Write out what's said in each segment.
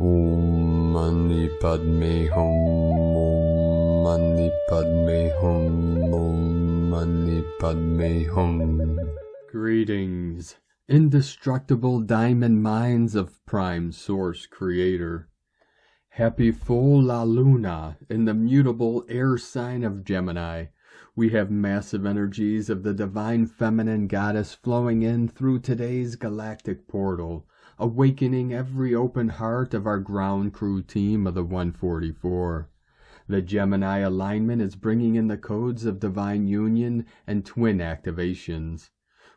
Om Mani Padme Hum, Om Mani Padme Hum, Om Mani Padme Hum. Greetings, indestructible diamond minds of Prime Source Creator. Happy full La Luna in the mutable air sign of Gemini. We have massive energies of the divine feminine goddess flowing in through today's galactic portal, awakening every open heart of our ground crew team of the 144. The Gemini alignment is bringing in the codes of divine union and twin activations.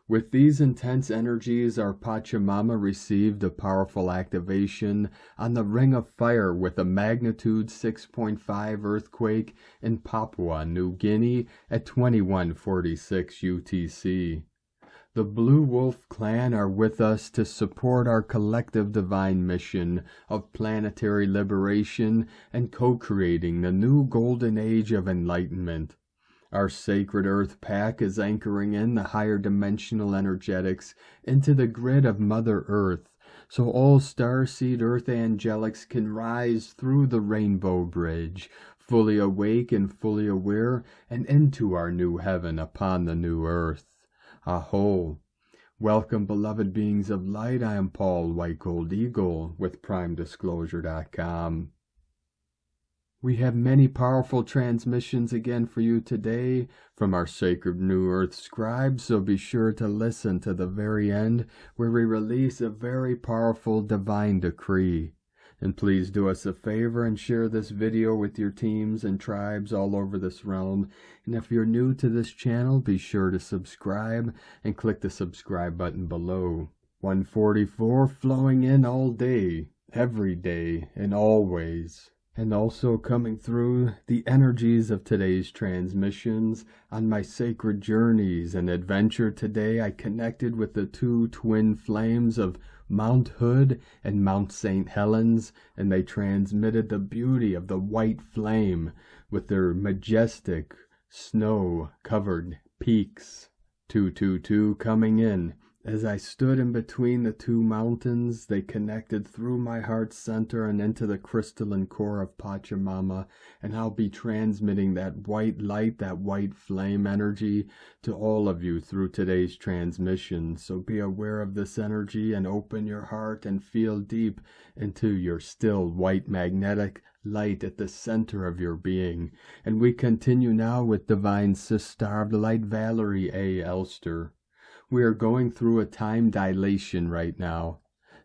With these intense energies, our Pachamama received a powerful activation on the Ring of Fire with a magnitude 6.5 earthquake in Papua New Guinea at 2146 UTC. The Blue Wolf Clan are with us to support our collective divine mission of planetary liberation and co-creating the new golden age of enlightenment. Our Sacred Earth Pack is anchoring in the higher dimensional energetics into the grid of Mother Earth, so all starseed Earth angelics can rise through the Rainbow Bridge, fully awake and fully aware, and into our new heaven upon the new Earth. Aho! Welcome, beloved beings of light. I am Paul White Gold Eagle with PrimeDisclosure.com. We have many powerful transmissions again for you today from our Sacred New Earth scribes, so be sure to listen to the very end where we release a very powerful divine decree. And please do us a favor and share this video with your teams and tribes all over this realm. And if you're new to this channel, be sure to subscribe and click the subscribe button below. 144 flowing in all day, every day, and always. And also coming through the energies of today's transmissions on my sacred journeys and adventure today, I connected with the two twin flames of Mount Hood and Mount St. Helens, and they transmitted the beauty of the white flame with their majestic snow-covered peaks. 222 coming in. As I stood in between the two mountains, they connected through my heart center and into the crystalline core of Pachamama, and I'll be transmitting that white light, that white flame energy to all of you through today's transmission. So be aware of this energy and open your heart and feel deep into your still white magnetic light at the center of your being. And we continue now with Divine Sister of the Light, Valerie A. Elster. We are going through a time dilation right now.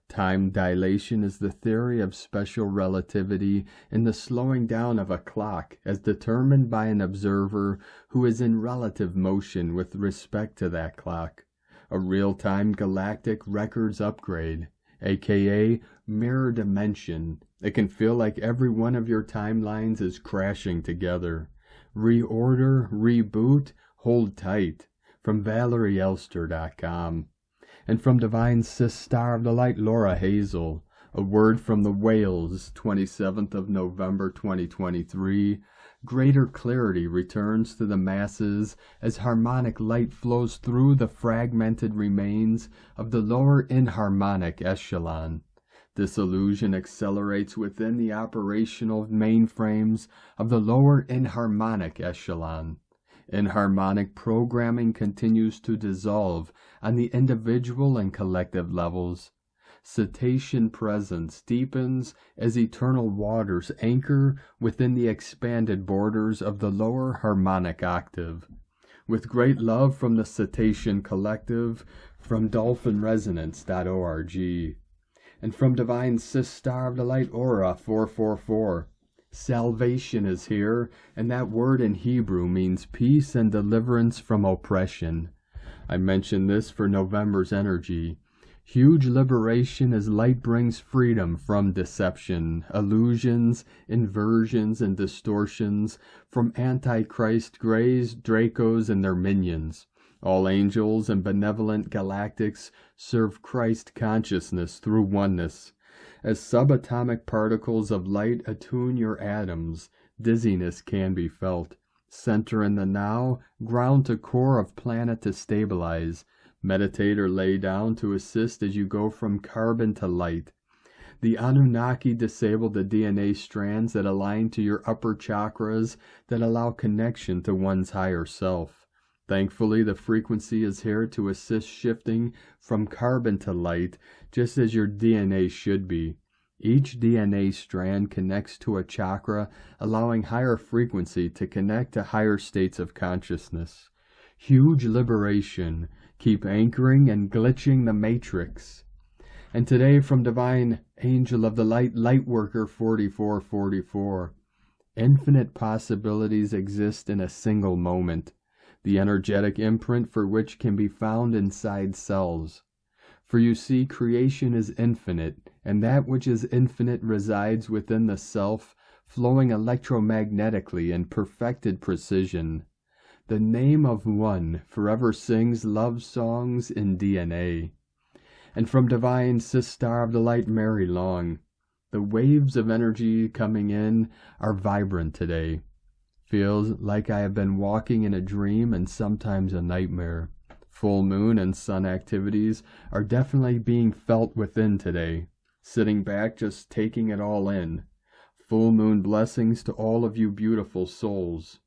Time dilation is the theory of special relativity in the slowing down of a clock as determined by an observer who is in relative motion with respect to that clock. A real-time galactic records upgrade, aka mirror dimension. It can feel like every one of your timelines is crashing together. Reorder, reboot, hold tight. From ValerieElster.com. And from Divine Sister of the Light, Laura Hazel, a word from the Whales, 27th of November 2023. Greater clarity returns to the masses as harmonic light flows through the fragmented remains of the lower inharmonic echelon. This illusion accelerates within the operational mainframes of the lower inharmonic echelon. Inharmonic programming continues to dissolve on the individual and collective levels. Cetacean presence deepens as eternal waters anchor within the expanded borders of the lower harmonic octave. With great love from the Cetacean Collective, from dolphinresonance.org. And from Divine Sister of the Light, Aura 444. Salvation is here, and that word in Hebrew means peace and deliverance from oppression. I mention this for November's energy. Huge liberation as light brings freedom from deception, illusions, inversions, and distortions from Antichrist Greys, Dracos, and their minions. All angels and benevolent galactics serve Christ consciousness through oneness. As subatomic particles of light attune your atoms, dizziness can be felt. Center in the now, ground to core of planet to stabilize. Meditate or lay down to assist as you go from carbon to light. The Anunnaki disabled the DNA strands that align to your upper chakras that allow connection to one's higher self. Thankfully, the frequency is here to assist shifting from carbon to light, just as your DNA should be. Each DNA strand connects to a chakra, allowing higher frequency to connect to higher states of consciousness. Huge liberation. Keep anchoring and glitching the matrix. And today from Divine Angel of the Light, Lightworker 4444. Infinite possibilities exist in a single moment. The energetic imprint for which can be found inside cells. For you see, creation is infinite, and that which is infinite resides within the self, flowing electromagnetically in perfected precision. The name of one forever sings love songs in DNA. And from Divine Sister of the Light, Mary Long, the waves of energy coming in are vibrant today. Feels like I have been walking in a dream and sometimes a nightmare. Full moon and sun activities are definitely being felt within today. Sitting back, just taking it all in. Full moon blessings to all of you beautiful souls.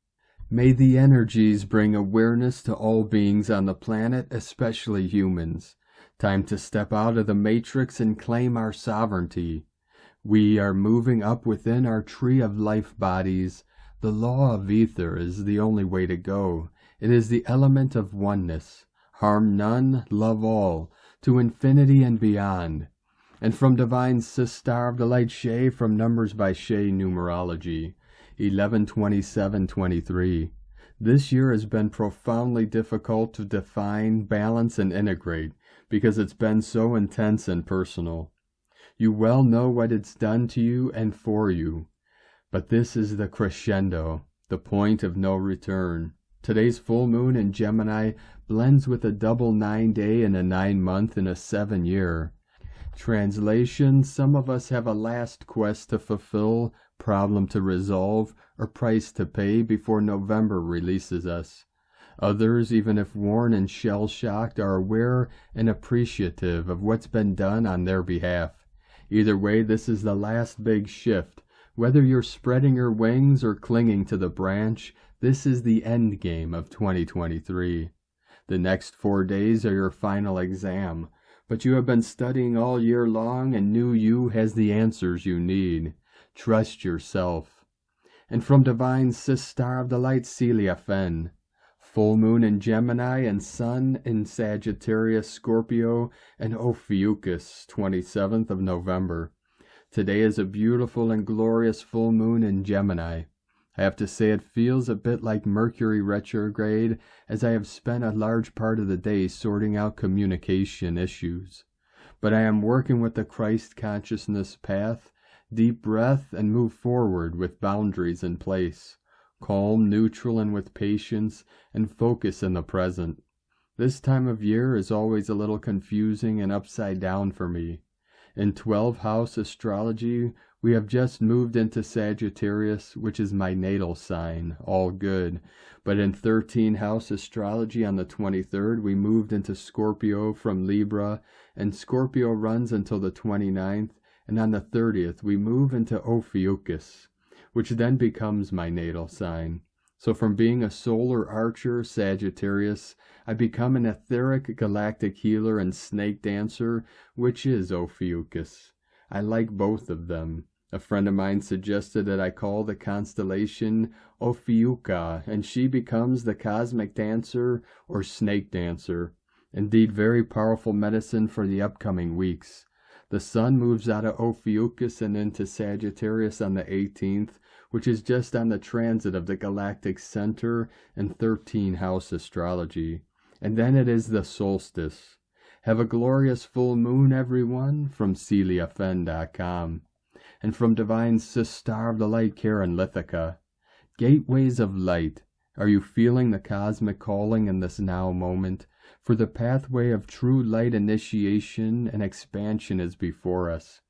May the energies bring awareness to all beings on the planet, especially humans. Time to step out of the matrix and claim our sovereignty. We are moving up within our tree of life bodies. The law of ether is the only way to go. It is the element of oneness. Harm none, love all, to infinity and beyond. And from Divine Sister of the Light, Shay, from Numbers by Shay Numerology, 11/27/23. This year has been profoundly difficult to define, balance, and integrate, because it's been so intense and personal. You well know what it's done to you and for you. But this is the crescendo, the point of no return. Today's full moon in Gemini blends with a double 9-day and a 9-month and a 7-year. Translation, some of us have a last quest to fulfill, problem to resolve, or price to pay before November releases us. Others, even if worn and shell-shocked, are aware and appreciative of what's been done on their behalf. Either way, this is the last big shift. Whether you're spreading your wings or clinging to the branch, this is the end game of 2023. The next 4 days are your final exam, but you have been studying all year long and New You has the answers you need. Trust yourself. And from Divine Sister of the Light, Celia Fenn, full moon in Gemini and sun in Sagittarius, Scorpio, and Ophiuchus, 27th of November. Today is a beautiful and glorious full moon in Gemini. I have to say it feels a bit like Mercury retrograde, as I have spent a large part of the day sorting out communication issues. But I am working with the Christ consciousness path, deep breath, and move forward with boundaries in place. Calm, neutral, and with patience, and focus in the present. This time of year is always a little confusing and upside down for me. In 12-house astrology, we have just moved into Sagittarius, which is my natal sign, all good. But in 13-house astrology on the 23rd, we moved into Scorpio from Libra, and Scorpio runs until the 29th, and on the 30th, we move into Ophiuchus, which then becomes my natal sign. So from being a solar archer, Sagittarius, I become an etheric galactic healer and snake dancer, which is Ophiuchus. I like both of them. A friend of mine suggested that I call the constellation Ophiucha, and she becomes the cosmic dancer or snake dancer. Indeed, very powerful medicine for the upcoming weeks. The sun moves out of Ophiuchus and into Sagittarius on the 18th, which is just on the transit of the galactic center in 13-house astrology. And then it is the solstice. Have a glorious full moon, everyone, from CeliaFen.com. And from Divine Sister of the Light, Karen Lithica. Gateways of light. Are you feeling the cosmic calling in this now moment? For the pathway of true light initiation and expansion is before us.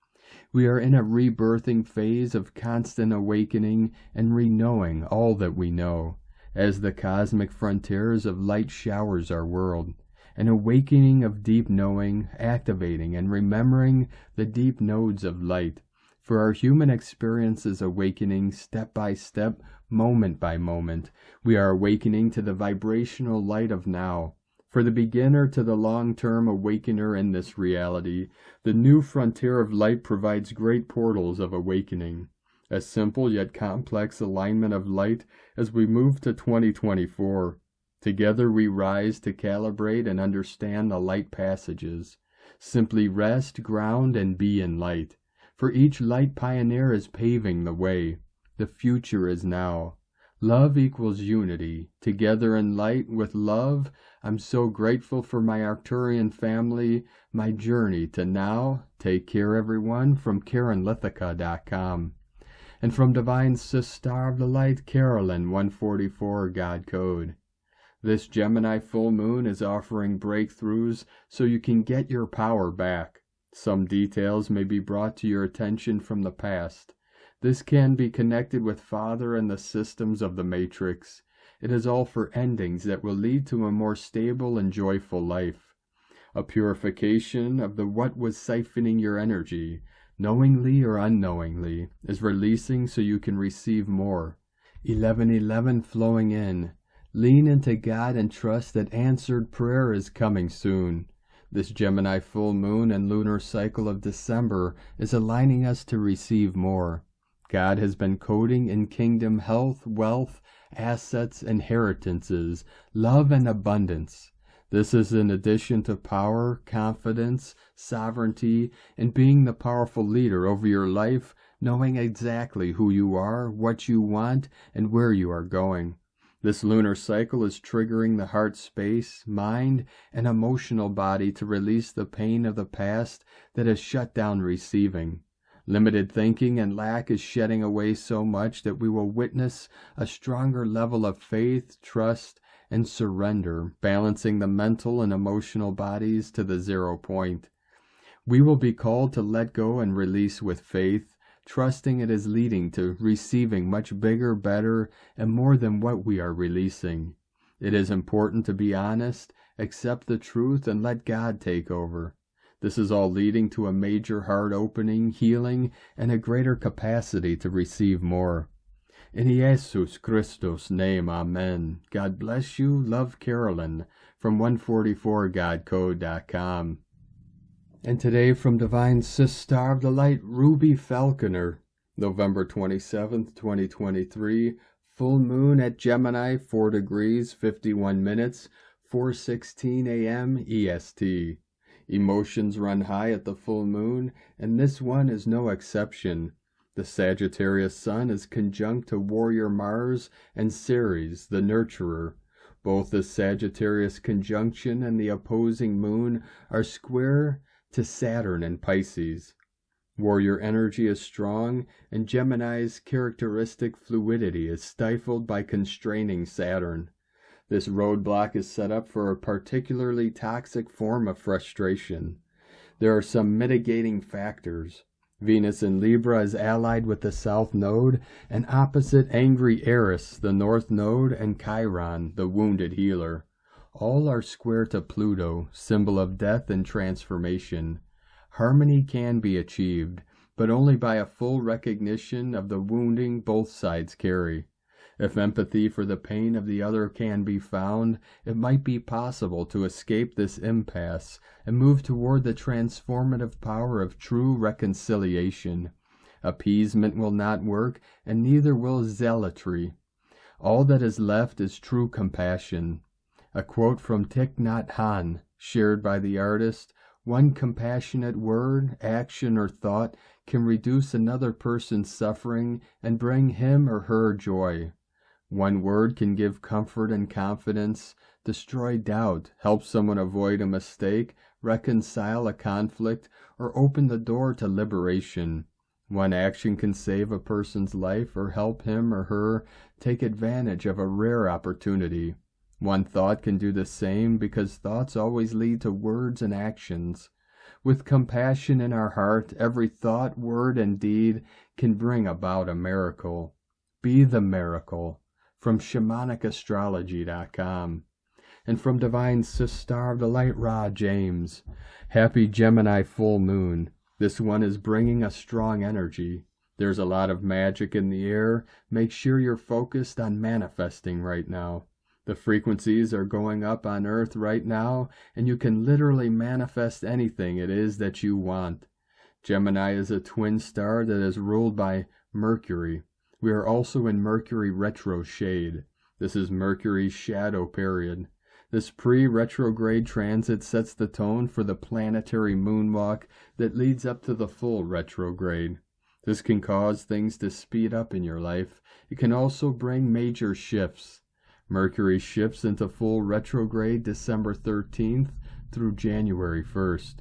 We are in a rebirthing phase of constant awakening and re-knowing all that we know, as the cosmic frontiers of light showers our world. an awakening of deep knowing, activating and remembering the deep nodes of light. For our human experience is awakening step by step, moment by moment. We are awakening to the vibrational light of now. For the beginner to the long-term awakener in this reality, the new frontier of light provides great portals of awakening. A simple yet complex alignment of light as we move to 2024. Together we rise to calibrate and understand the light passages. Simply rest, ground, and be in light. For each light pioneer is paving the way. The future is now. Love equals unity. Together in light with love, I'm so grateful for my Arcturian family, my journey to now. Take care, everyone, from KarenLithica.com. And from Divine Sister of the Light, Carolyn, 144 God Code. This Gemini full moon is offering breakthroughs so you can get your power back. Some details may be brought to your attention from the past. This can be connected with Father and the systems of the Matrix. It is all for endings that will lead to a more stable and joyful life. A purification of the what was siphoning your energy, knowingly or unknowingly, is releasing so you can receive more. 1111 flowing in. Lean into God and trust that answered prayer is coming soon. This Gemini full moon and lunar cycle of December is aligning us to receive more. God has been coding in kingdom health, wealth, assets, inheritances, love, and abundance. This is in addition to power, confidence, sovereignty, and being the powerful leader over your life, knowing exactly who you are, what you want, and where you are going. This lunar cycle is triggering the heart space, mind, and emotional body to release the pain of the past that has shut down receiving. Limited thinking and lack is shedding away so much that we will witness a stronger level of faith, trust, and surrender, balancing the mental and emotional bodies to the 0 point. We will be called to let go and release with faith, trusting it is leading to receiving much bigger, better, and more than what we are releasing. It is important to be honest, accept the truth, and let God take over. This is all leading to a major heart opening, healing, and a greater capacity to receive more. In Jesus Christus' name, Amen. God bless you. Love, Carolyn, from 144godcode.com. And today from Divine Sister of the Light, Ruby Falconer, November 27th, 2023, full moon at Gemini, 4 degrees, 51 minutes, 4:16 a.m. EST. Emotions run high at the full moon, and this one is no exception. The Sagittarius Sun is conjunct to Warrior Mars and Ceres, the Nurturer. Both the Sagittarius conjunction and the opposing moon are square to Saturn and Pisces. Warrior energy is strong, and Gemini's characteristic fluidity is stifled by constraining Saturn. This roadblock is set up for a particularly toxic form of frustration. There are some mitigating factors. Venus in Libra is allied with the South Node, and opposite angry Eris, the North Node, and Chiron, the wounded healer. All are square to Pluto, symbol of death and transformation. Harmony can be achieved, but only by a full recognition of the wounding both sides carry. If empathy for the pain of the other can be found, it might be possible to escape this impasse and move toward the transformative power of true reconciliation. Appeasement will not work, and neither will zealotry. All that is left is true compassion. A quote from Thich Nhat Hanh, shared by the artist: "One compassionate word, action, or thought can reduce another person's suffering and bring him or her joy. One word can give comfort and confidence, destroy doubt, help someone avoid a mistake, reconcile a conflict, or open the door to liberation. One action can save a person's life or help him or her take advantage of a rare opportunity. One thought can do the same, because thoughts always lead to words and actions. With compassion in our heart, every thought, word, and deed can bring about a miracle. Be the miracle." From ShamanicaAstrology.com. and from Divine Sister of the Light Ra James. Happy Gemini full moon. This one is bringing a strong energy. There's a lot of magic in the air. Make sure you're focused on manifesting right now. The frequencies are going up on Earth right now, and you can literally manifest anything it is that you want. Gemini is a twin star that is ruled by Mercury. We are also in Mercury retro shade. This is Mercury's shadow period. This pre-retrograde transit sets the tone for the planetary moonwalk that leads up to the full retrograde. This can cause things to speed up in your life. It can also bring major shifts. Mercury shifts into full retrograde December 13th through January 1st.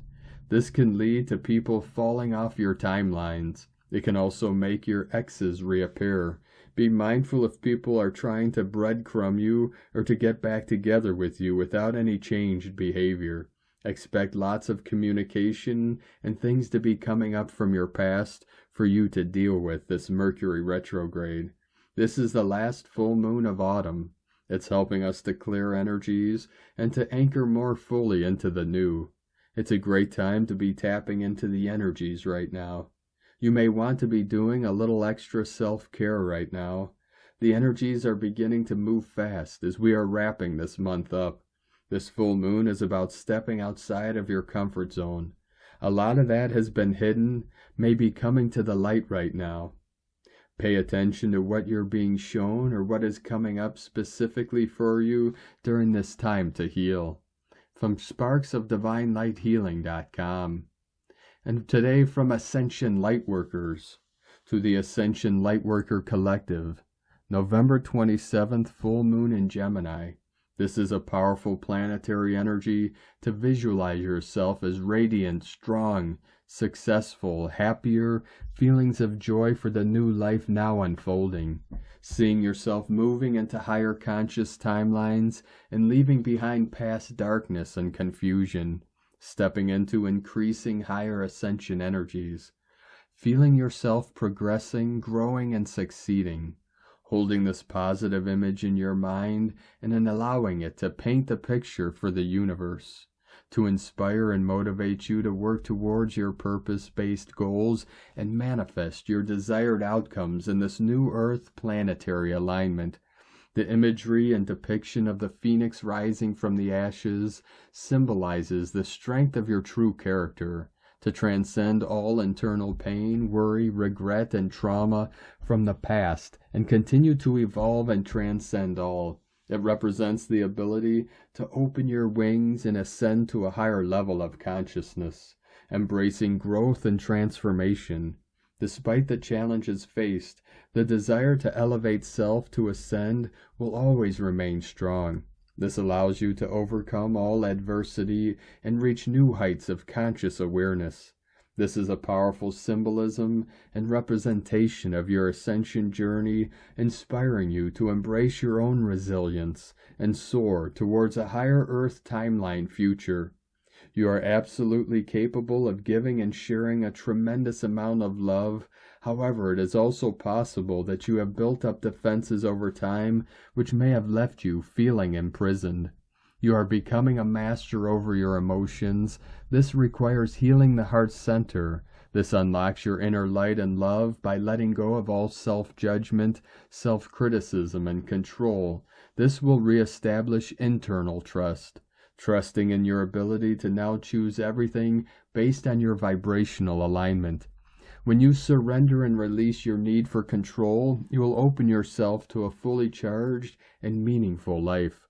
This can lead to people falling off your timelines. It can also make your exes reappear. Be mindful if people are trying to breadcrumb you or to get back together with you without any changed behavior. Expect lots of communication and things to be coming up from your past for you to deal with this Mercury retrograde. This is the last full moon of autumn. It's helping us to clear energies and to anchor more fully into the new. It's a great time to be tapping into the energies right now. You may want to be doing a little extra self-care right now. The energies are beginning to move fast as we are wrapping this month up. This full moon is about stepping outside of your comfort zone. A lot of that has been hidden, may be coming to the light right now. Pay attention to what you're being shown or what is coming up specifically for you during this time to heal. From sparksofdivinelighealing.com. And today from Ascension Lightworkers to the Ascension Lightworker Collective, November 27th, full moon in Gemini. This is a powerful planetary energy to visualize yourself as radiant, strong, successful, happier, feelings of joy for the new life now unfolding, seeing yourself moving into higher conscious timelines and leaving behind past darkness and confusion, stepping into increasing higher ascension energies, feeling yourself progressing, growing, and succeeding, holding this positive image in your mind and then allowing it to paint the picture for the universe, to inspire and motivate you to work towards your purpose-based goals and manifest your desired outcomes in this new Earth planetary alignment. The imagery and depiction of the phoenix rising from the ashes symbolizes the strength of your true character, to transcend all internal pain, worry, regret, and trauma from the past and continue to evolve and transcend all. It represents the ability to open your wings and ascend to a higher level of consciousness, embracing growth and transformation. Despite the challenges faced, the desire to elevate self to ascend will always remain strong. This allows you to overcome all adversity and reach new heights of conscious awareness. This is a powerful symbolism and representation of your ascension journey, inspiring you to embrace your own resilience and soar towards a higher Earth timeline future. You are absolutely capable of giving and sharing a tremendous amount of love. However, it is also possible that you have built up defenses over time which may have left you feeling imprisoned. You are becoming a master over your emotions. This requires healing the heart center. This unlocks your inner light and love by letting go of all self-judgment, self-criticism, and control. This will reestablish internal trust, trusting in your ability to now choose everything based on your vibrational alignment. When you surrender and release your need for control, you will open yourself to a fully charged and meaningful life.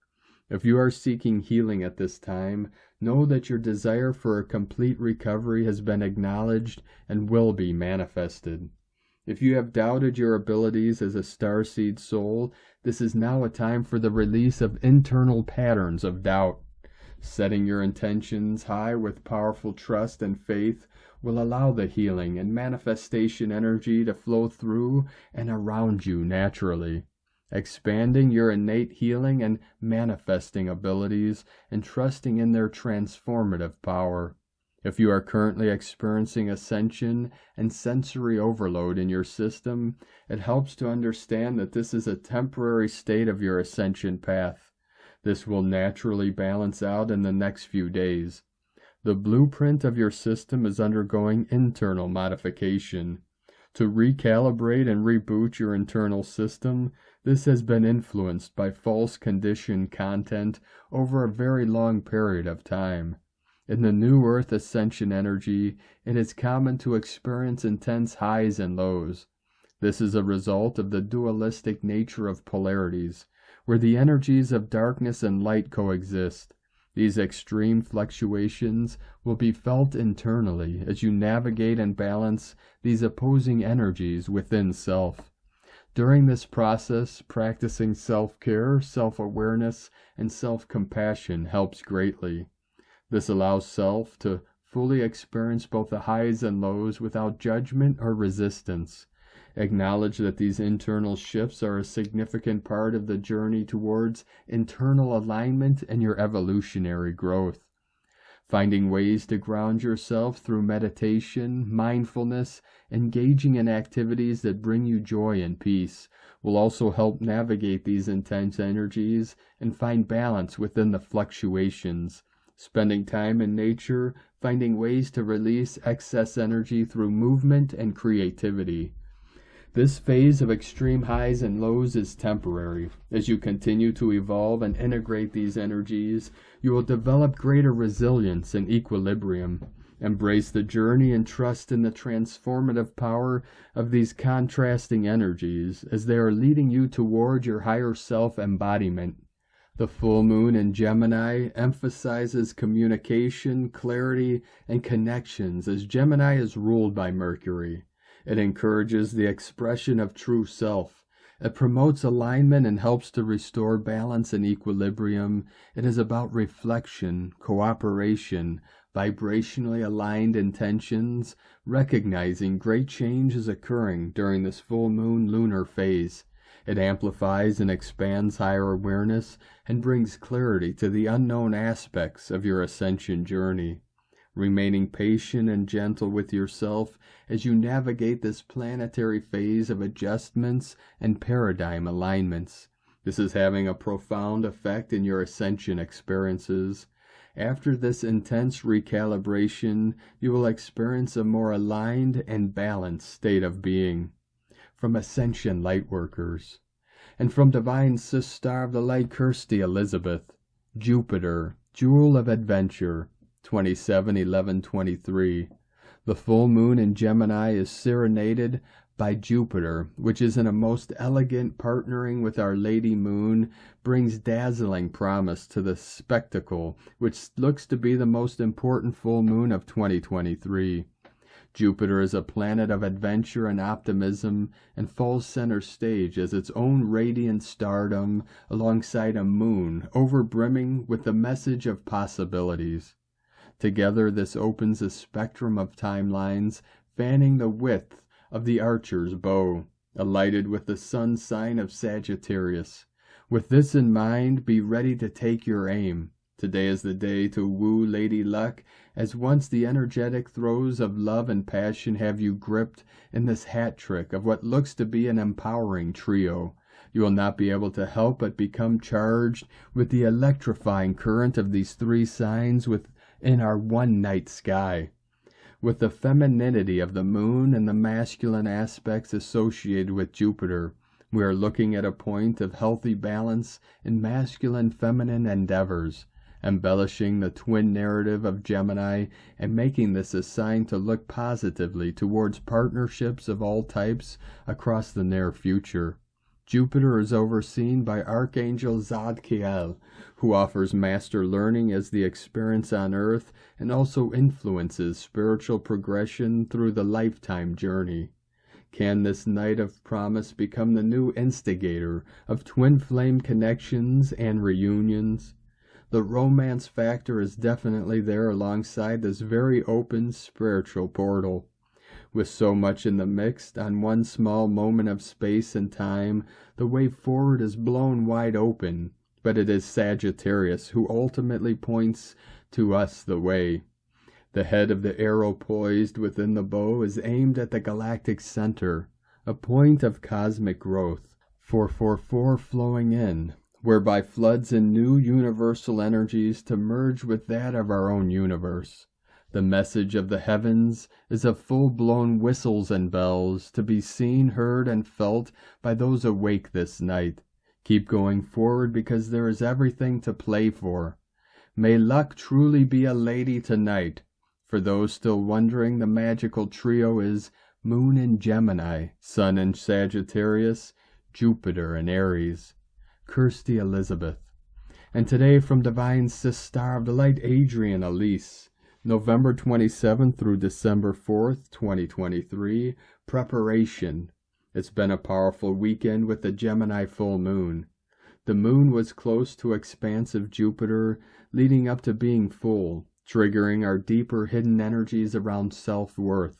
If you are seeking healing at this time, know that your desire for a complete recovery has been acknowledged and will be manifested. If you have doubted your abilities as a starseed soul, this is now a time for the release of internal patterns of doubt. Setting your intentions high with powerful trust and faith will allow the healing and manifestation energy to flow through and around you naturally, expanding your innate healing and manifesting abilities and trusting in their transformative power. If you are currently experiencing ascension and sensory overload in your system, it helps to understand that this is a temporary state of your ascension path. This will naturally balance out in the next few days. The blueprint of your system is undergoing internal modification. To recalibrate and reboot your internal system, this has been influenced by false conditioned content over a very long period of time. In the new Earth Ascension energy, it is common to experience intense highs and lows. This is a result of the dualistic nature of polarities, where the energies of darkness and light coexist. These extreme fluctuations will be felt internally as you navigate and balance these opposing energies within self. During this process, practicing self-care, self-awareness, and self-compassion helps greatly. This allows self to fully experience both the highs and lows without judgment or resistance. Acknowledge that these internal shifts are a significant part of the journey towards internal alignment and your evolutionary growth. Finding ways to ground yourself through meditation, mindfulness, engaging in activities that bring you joy and peace will also help navigate these intense energies and find balance within the fluctuations. Spending time in nature, finding ways to release excess energy through movement and creativity. This phase of extreme highs and lows is temporary. As you continue to evolve and integrate these energies, you will develop greater resilience and equilibrium. Embrace the journey and trust in the transformative power of these contrasting energies as they are leading you toward your higher self-embodiment. The full moon in Gemini emphasizes communication, clarity, and connections as Gemini is ruled by Mercury. It encourages the expression of true self. It promotes alignment and helps to restore balance and equilibrium. It is about reflection, cooperation, vibrationally aligned intentions, recognizing great change is occurring during this full moon lunar phase. It amplifies and expands higher awareness and brings clarity to the unknown aspects of your ascension journey. Remaining patient and gentle with yourself as you navigate this planetary phase of adjustments and paradigm alignments. This is having a profound effect in your ascension experiences. After this intense recalibration, you will experience a more aligned and balanced state of being. From Ascension Lightworkers, and from Divine Sister of the Light Kryst Elizabeth, Jupiter, Jewel of Adventure, 27/11/23. The full moon in Gemini is serenaded by Jupiter, which is in a most elegant partnering with Our Lady Moon, brings dazzling promise to the spectacle, which looks to be the most important full moon of 2023. Jupiter is a planet of adventure and optimism and falls center stage as its own radiant stardom alongside a moon overbrimming with the message of possibilities. Together, this opens a spectrum of timelines, fanning the width of the archer's bow, alighted with the sun sign of Sagittarius. With this in mind, be ready to take your aim. Today is the day to woo Lady Luck, as once the energetic throes of love and passion have you gripped in this hat trick of what looks to be an empowering trio. You will not be able to help but become charged with the electrifying current of these three signs within our one-night sky. With the femininity of the moon and the masculine aspects associated with Jupiter, we are looking at a point of healthy balance in masculine-feminine endeavors, embellishing the twin narrative of Gemini and making this a sign to look positively towards partnerships of all types across the near future. Jupiter is overseen by Archangel Zadkiel, who offers master learning as the experience on Earth and also influences spiritual progression through the lifetime journey. Can this night of promise become the new instigator of twin flame connections and reunions? The romance factor is definitely there alongside this very open spiritual portal. With so much in the mix, on one small moment of space and time, the way forward is blown wide open, but it is Sagittarius who ultimately points to us the way. The head of the arrow poised within the bow is aimed at the galactic center, a point of cosmic growth. 444 flowing in, whereby floods in new universal energies to merge with that of our own universe. The message of the heavens is of full-blown whistles and bells to be seen, heard, and felt by those awake this night. Keep going forward because there is everything to play for. May luck truly be a lady tonight. For those still wondering, the magical trio is Moon in Gemini, Sun in Sagittarius, Jupiter in Aries. Kirsty Elizabeth. And today from Divine Sis Star of the Light, Adrian Elise. November 27th through December 4th, 2023, preparation. It's been a powerful weekend with the Gemini full moon. The moon was close to expansive Jupiter, leading up to being full, triggering our deeper hidden energies around self-worth.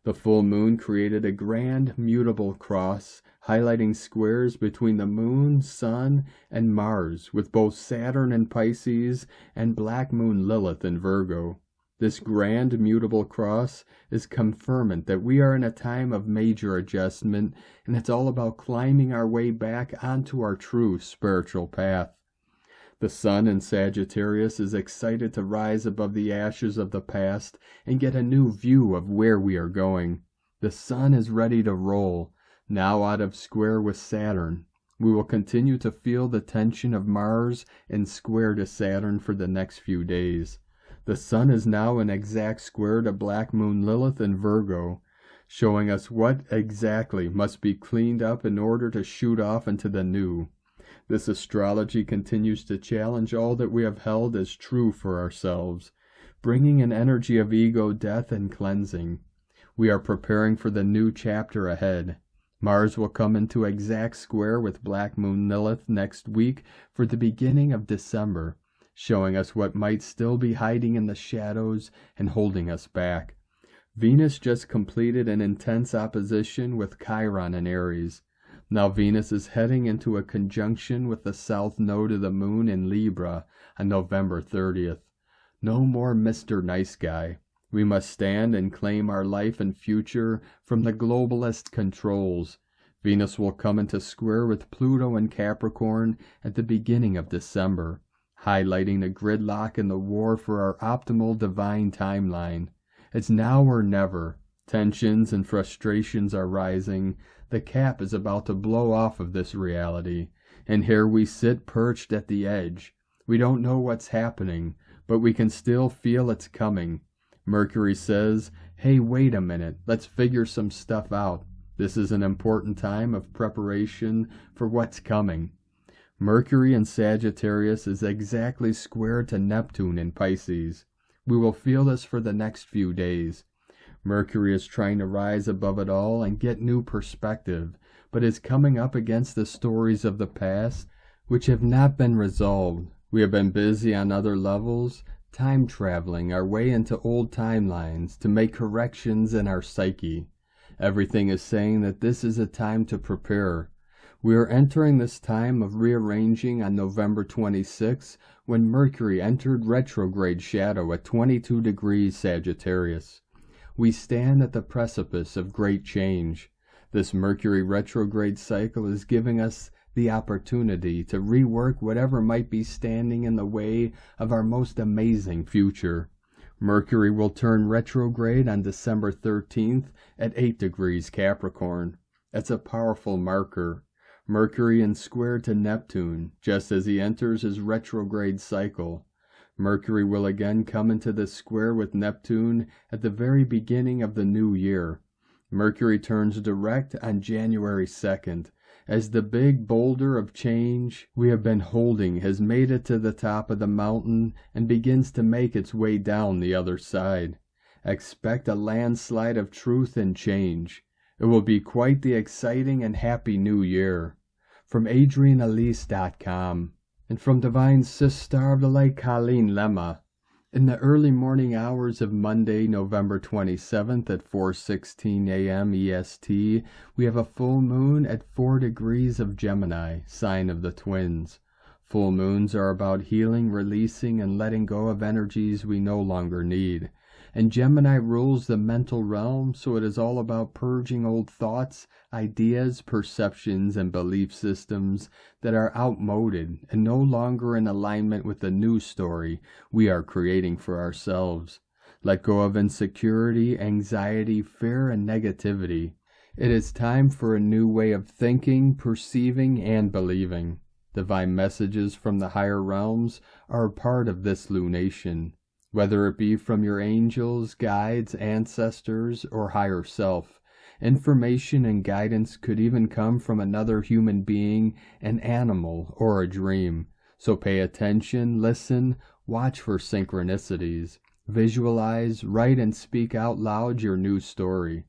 The full moon created a grand mutable cross, highlighting squares between the moon, sun, and Mars, with both Saturn in Pisces and Black Moon Lilith in Virgo. This grand mutable cross is confirmant that we are in a time of major adjustment, and it's all about climbing our way back onto our true spiritual path. The sun in Sagittarius is excited to rise above the ashes of the past and get a new view of where we are going. The sun is ready to roll, now out of square with Saturn. We will continue to feel the tension of Mars in square to Saturn for the next few days. The sun is now in exact square to Black Moon Lilith in Virgo, showing us what exactly must be cleaned up in order to shoot off into the new. This astrology continues to challenge all that we have held as true for ourselves, bringing an energy of ego death and cleansing. We are preparing for the new chapter ahead. Mars will come into exact square with Black Moon Lilith next week for the beginning of December, showing us what might still be hiding in the shadows and holding us back. Venus just completed an intense opposition with Chiron in Aries. Now Venus is heading into a conjunction with the south node of the moon in Libra on November 30th. No more Mr. Nice Guy. We must stand and claim our life and future from the globalist controls. Venus will come into square with Pluto and Capricorn at the beginning of December, highlighting the gridlock in the war for our optimal divine timeline. It's now or never. Tensions and frustrations are rising. The cap is about to blow off of this reality, and here we sit perched at the edge. We don't know what's happening, but we can still feel it's coming. Mercury says, hey, wait a minute, let's figure some stuff out. This is an important time of preparation for what's coming. Mercury in Sagittarius is exactly square to Neptune in Pisces. We will feel this for the next few days. Mercury is trying to rise above it all and get new perspective, but is coming up against the stories of the past which have not been resolved. We have been busy on other levels, time traveling our way into old timelines to make corrections in our psyche. Everything is saying that this is a time to prepare. We are entering this time of rearranging on November 26, when Mercury entered retrograde shadow at 22 degrees Sagittarius. We stand at the precipice of great change. This Mercury retrograde cycle is giving us the opportunity to rework whatever might be standing in the way of our most amazing future. Mercury will turn retrograde on December 13th at 8 degrees Capricorn. It's a powerful marker. Mercury in square to Neptune, just as he enters his retrograde cycle. Mercury will again come into this square with Neptune at the very beginning of the new year. Mercury turns direct on January 2nd, as the big boulder of change we have been holding has made it to the top of the mountain and begins to make its way down the other side. Expect a landslide of truth and change. It will be quite the exciting and happy new year. From AdrianElise.com. And from Divine Sis Star of the Light, Colleen Lemma. In the early morning hours of Monday, November 27th at 4:16 a.m. EST, we have a full moon at 4 degrees of Gemini, sign of the twins. Full moons are about healing, releasing, and letting go of energies we no longer need. And Gemini rules the mental realm, so it is all about purging old thoughts, ideas, perceptions, and belief systems that are outmoded and no longer in alignment with the new story we are creating for ourselves. Let go of insecurity, anxiety, fear, and negativity. It is time for a new way of thinking, perceiving, and believing. Divine messages from the higher realms are a part of this lunation, whether it be from your angels, guides, ancestors, or higher self. Information and guidance could even come from another human being, an animal, or a dream. So pay attention, listen, watch for synchronicities. Visualize, write, and speak out loud your new story.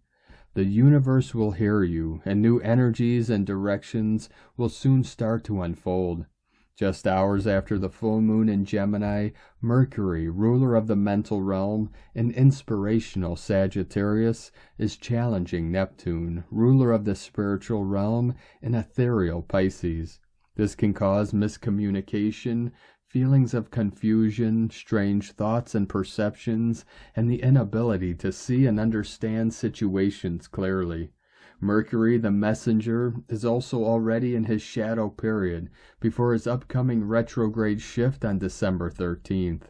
The universe will hear you, and new energies and directions will soon start to unfold. Just hours after the full moon in Gemini, Mercury, ruler of the mental realm, and inspirational Sagittarius, is challenging Neptune, ruler of the spiritual realm, in ethereal Pisces. This can cause miscommunication, feelings of confusion, strange thoughts and perceptions, and the inability to see and understand situations clearly. Mercury, the messenger, is also already in his shadow period before his upcoming retrograde shift on December 13th.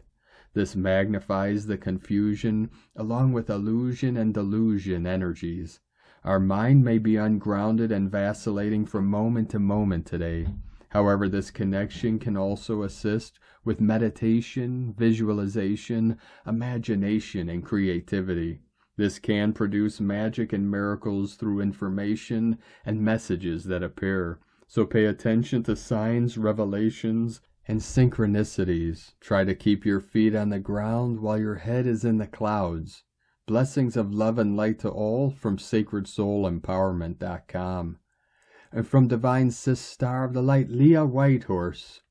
This magnifies the confusion along with illusion and delusion energies. Our mind may be ungrounded and vacillating from moment to moment today. However, this connection can also assist with meditation, visualization, imagination, and creativity. This can produce magic and miracles through information and messages that appear. So pay attention to signs, revelations, and synchronicities. Try to keep your feet on the ground while your head is in the clouds. Blessings of love and light to all from sacredsoulempowerment.com. And from Divine Sis Star of the Light, Leah Whitehorse.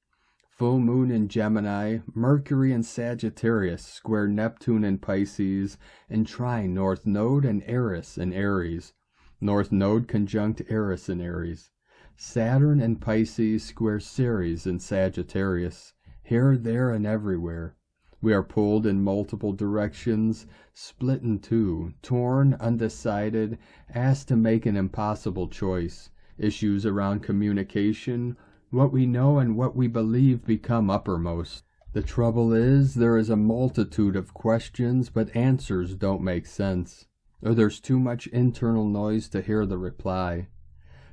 Full moon in Gemini, Mercury in Sagittarius square Neptune in Pisces, and trine North Node and Eris in Aries. North Node conjunct Eris in Aries. Saturn and Pisces square Ceres in Sagittarius. Here, there, and everywhere. We are pulled in multiple directions, split in two, torn, undecided, asked to make an impossible choice. Issues around communication, what we know and what we believe become uppermost. The trouble is, there is a multitude of questions, but answers don't make sense, or there's too much internal noise to hear the reply.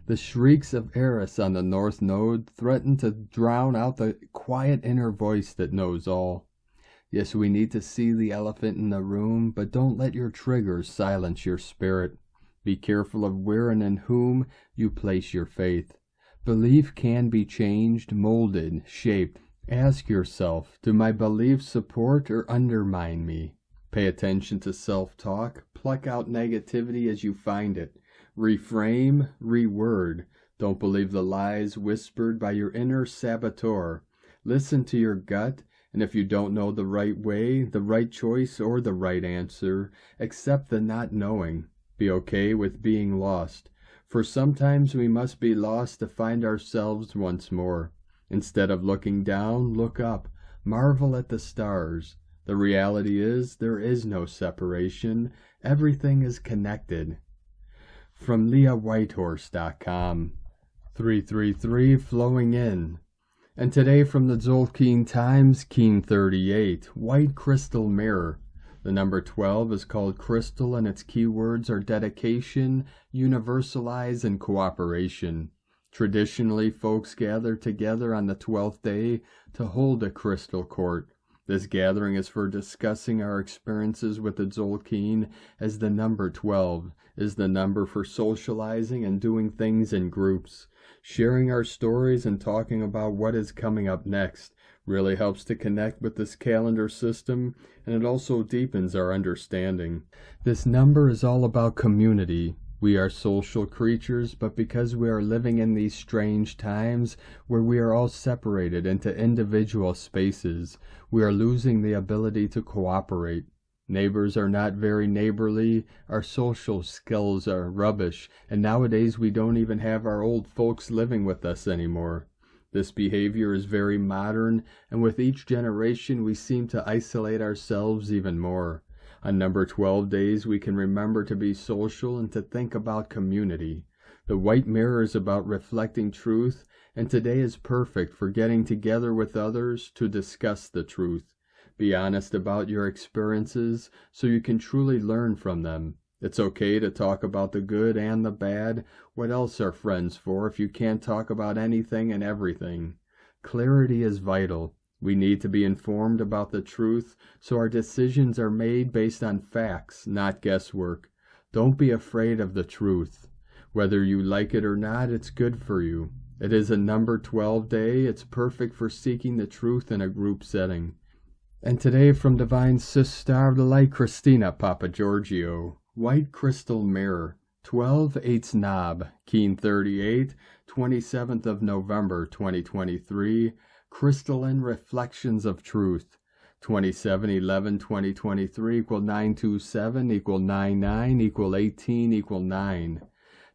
The shrieks of Eris on the North Node threaten to drown out the quiet inner voice that knows all. Yes, we need to see the elephant in the room, but don't let your triggers silence your spirit. Be careful of where and in whom you place your faith. Belief can be changed, molded, shaped. Ask yourself, do my beliefs support or undermine me? Pay attention to self-talk. Pluck out negativity as you find it. Reframe, reword. Don't believe the lies whispered by your inner saboteur. Listen to your gut, and if you don't know the right way, the right choice, or the right answer, accept the not knowing. Be okay with being lost, for sometimes we must be lost to find ourselves once more. Instead of looking down, look up, marvel at the stars. The reality is, there is no separation, everything is connected. From LeahWhitehorse.com. 333 flowing in. And today from the Tzolk'in Times, Keen 38, White Crystal Mirror. The number 12 is called crystal, and its keywords are dedication, universalize, and cooperation. Traditionally, folks gather together on the 12th day to hold a crystal court. This gathering is for discussing our experiences with the Tzolk'in, as the number 12 is the number for socializing and doing things in groups. Sharing our stories and talking about what is coming up next really helps to connect with this calendar system, and it also deepens our understanding. This number is all about community. We are social creatures, but because we are living in these strange times where we are all separated into individual spaces, we are losing the ability to cooperate. Neighbors are not very neighborly, our social skills are rubbish, and nowadays we don't even have our old folks living with us anymore. This behavior is very modern, and with each generation we seem to isolate ourselves even more. On number 12 days, we can remember to be social and to think about community. The white mirror is about reflecting truth, and today is perfect for getting together with others to discuss the truth. Be honest about your experiences so you can truly learn from them. It's okay to talk about the good and the bad. What else are friends for if you can't talk about anything and everything? Clarity is vital. We need to be informed about the truth so our decisions are made based on facts, not guesswork. Don't be afraid of the truth. Whether you like it or not, it's good for you. It is a number 12 day. It's perfect for seeking the truth in a group setting. And today from Divine Sis Star of the Light, Christina Papa Giorgio, White Crystal Mirror, 12/8 Knob, Keen 38, 27th of November 2023, Crystalline Reflections of Truth, 27/11/2023 equal 927 equal 99 equal 18 equal 9.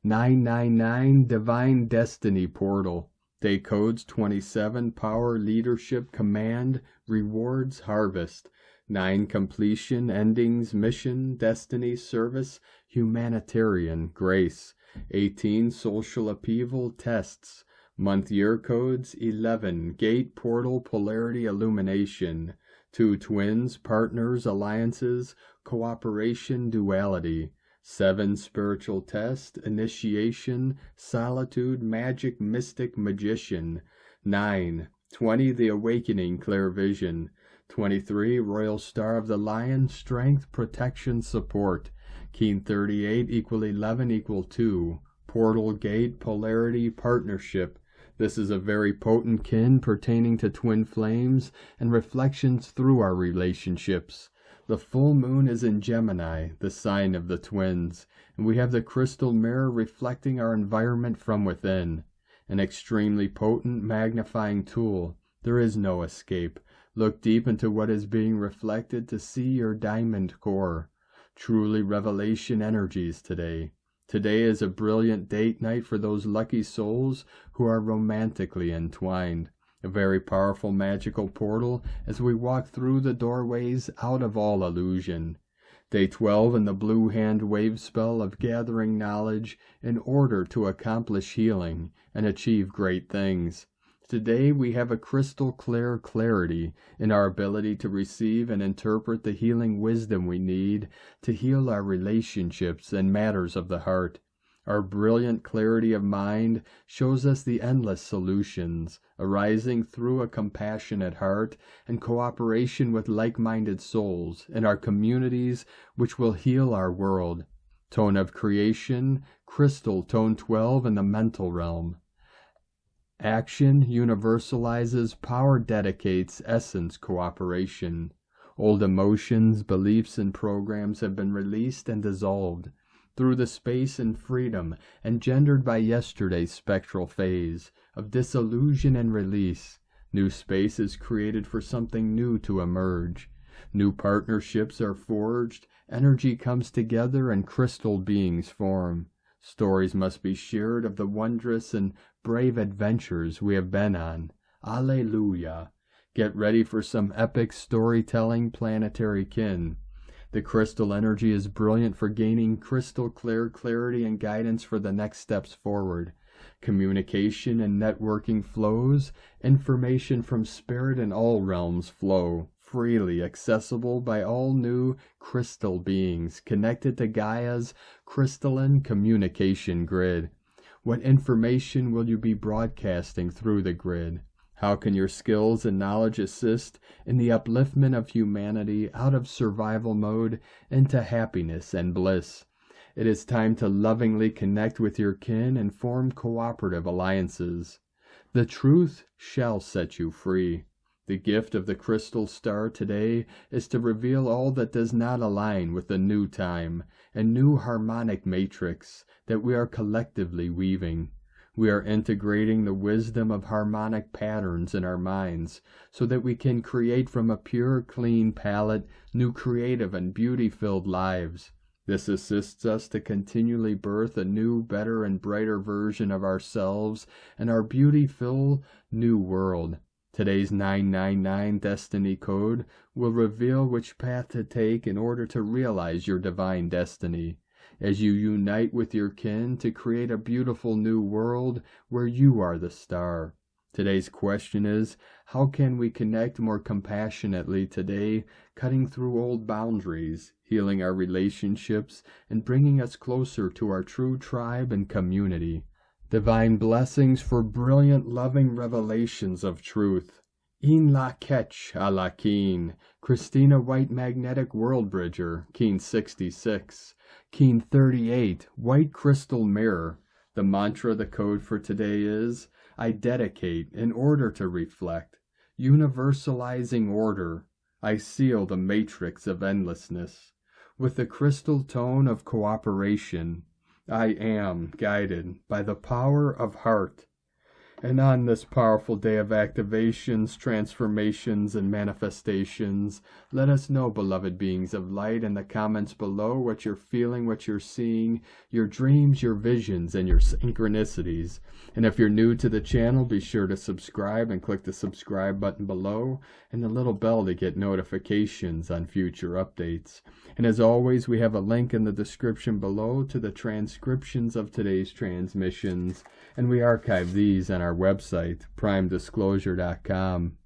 999 Divine Destiny Portal. Day codes 27 Power, Leadership, Command, Rewards, Harvest. 9 Completion, Endings, Mission, Destiny, Service, Humanitarian, Grace. 18 Social Upheaval, Tests. Month year codes 11 Gate, Portal, Polarity, Illumination. 2 Twins, Partners, Alliances, Cooperation, Duality. 7 Spiritual Test, Initiation, Solitude, Magic, Mystic, Magician. 9 20 The Awakening, Clear Vision. 23 Royal Star of the Lion, Strength, Protection, Support. Keen 38 equal 11 equal 2. Portal, Gate, Polarity, Partnership. This is a very potent kin pertaining to twin flames and reflections through our relationships. The full moon is in Gemini, the sign of the twins, and we have the crystal mirror reflecting our environment from within. An extremely potent magnifying tool. There is no escape. Look deep into what is being reflected to see your diamond core. Truly revelation energies today. Today is a brilliant date night for those lucky souls who are romantically entwined. A very powerful magical portal as we walk through the doorways out of all illusion. Day 12 in the blue hand wave spell of gathering knowledge in order to accomplish healing and achieve great things. Today we have a crystal clear clarity in our ability to receive and interpret the healing wisdom we need to heal our relationships and matters of the heart. Our brilliant clarity of mind shows us the endless solutions arising through a compassionate heart and cooperation with like-minded souls in our communities which will heal our world. Tone of creation, crystal tone 12 in the mental realm. Action universalizes, power dedicates, essence cooperation. Old emotions, beliefs, and programs have been released and dissolved through the space and freedom engendered by yesterday's spectral phase of disillusion and release. New space is created for something new to emerge. New partnerships are forged, energy comes together, and crystal beings form. Stories must be shared of the wondrous and brave adventures we have been on. Alleluia! Get ready for some epic storytelling, planetary kin. The crystal energy is brilliant for gaining crystal clear clarity and guidance for the next steps forward. Communication and networking flows. Information from spirit in all realms flow, freely accessible by all new crystal beings connected to Gaia's crystalline communication grid. What information will you be broadcasting through the grid? How can your skills and knowledge assist in the upliftment of humanity out of survival mode into happiness and bliss? It is time to lovingly connect with your kin and form cooperative alliances. The truth shall set you free. The gift of the crystal star today is to reveal all that does not align with the new time and new harmonic matrix that we are collectively weaving. We are integrating the wisdom of harmonic patterns in our minds so that we can create from a pure, clean palette new creative and beauty-filled lives. This assists us to continually birth a new, better, and brighter version of ourselves and our beauty-filled new world. Today's 999 destiny code will reveal which path to take in order to realize your divine destiny, as you unite with your kin to create a beautiful new world where you are the star. Today's question is, how can we connect more compassionately today, cutting through old boundaries, healing our relationships, and bringing us closer to our true tribe and community? Divine blessings for brilliant, loving revelations of truth. In la ketch a la keen. Christina White Magnetic World Bridger, Keen 66. Keen 38, White Crystal Mirror. The mantra, the code for today is, I dedicate in order to reflect. Universalizing order. I seal the matrix of endlessness. With the crystal tone of cooperation, I am guided by the power of heart. And on this powerful day of activations, transformations, and manifestations, let us know, beloved beings of light, in the comments below what you're feeling, what you're seeing, your dreams, your visions, and your synchronicities. And if you're new to the channel, be sure to subscribe and click the subscribe button below and the little bell to get notifications on future updates. And as always, we have a link in the description below to the transcriptions of today's transmissions, and we archive these on our website, primedisclosure.com.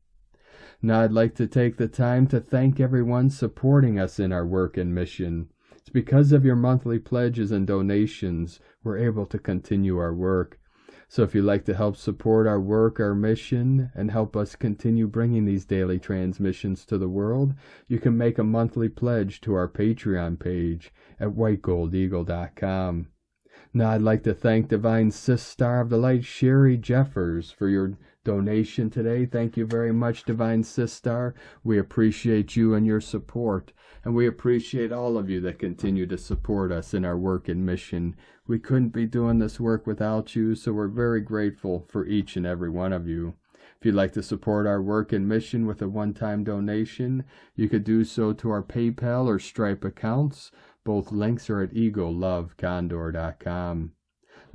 Now I'd like to take the time to thank everyone supporting us in our work and mission. It's because of your monthly pledges and donations we're able to continue our work. So if you'd like to help support our work, our mission, and help us continue bringing these daily transmissions to the world, you can make a monthly pledge to our Patreon page at whitegoldeagle.com. Now I'd like to thank Divine Sis Star of the Light, Sherry Jeffers, for your donation today. Thank you very much, Divine Sis Star. We appreciate you and your support, and we appreciate all of you that continue to support us in our work and mission. We couldn't be doing this work without you, so we're very grateful for each and every one of you. If you'd like to support our work and mission with a one-time donation, you could do so to our PayPal or Stripe accounts. Both links are at egolovecondor.com.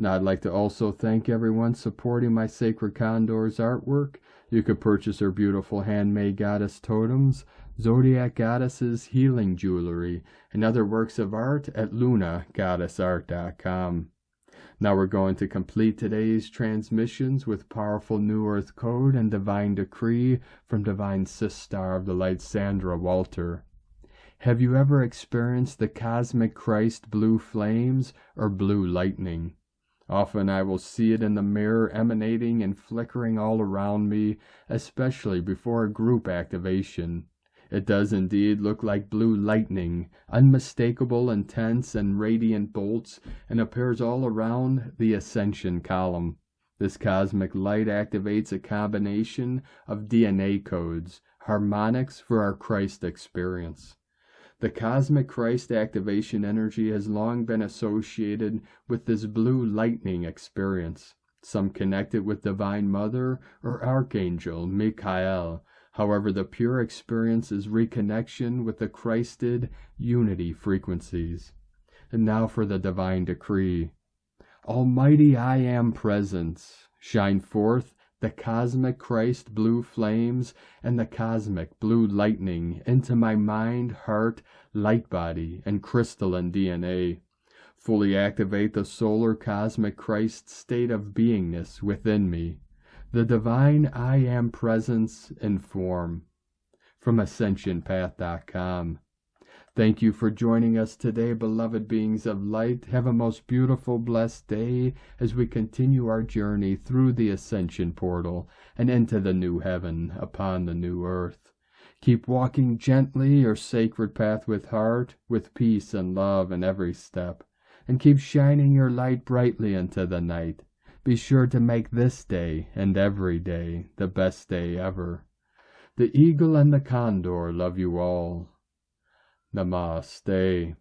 Now I'd like to also thank everyone supporting my Sacred Condor's artwork. You could purchase her beautiful handmade goddess totems, zodiac goddesses, healing jewelry, and other works of art at lunagoddessart.com. Now we're going to complete today's transmissions with powerful New Earth Code and Divine Decree from Divine Sis Star of the Light, Sandra Walter. Have you ever experienced the cosmic Kryst blue flames or blue lightning? Often I will see it in the mirror emanating and flickering all around me, especially before a group activation. It does indeed look like blue lightning, unmistakable, intense, and radiant bolts, and appears all around the Ascension column. This cosmic light activates a combination of DNA codes, harmonics for our Kryst experience. The cosmic Kryst activation energy has long been associated with this blue lightning experience. Some connect it with Divine Mother or Archangel Michael. However, the pure experience is reconnection with the Krysted unity frequencies. And now for the Divine Decree. Almighty I Am Presence, shine forth the cosmic Kryst blue flames and the cosmic blue lightning into my mind, heart, light body, and crystalline DNA. Fully activate the solar cosmic Kryst state of beingness within me, the divine I Am Presence in form. From AscensionPath.com. Thank you for joining us today, beloved beings of light. Have a most beautiful, blessed day as we continue our journey through the Ascension portal and into the new heaven upon the new earth. Keep walking gently your sacred path with heart, with peace and love in every step, and keep shining your light brightly into the night. Be sure to make this day and every day the best day ever. The eagle and the condor love you all. Namaste.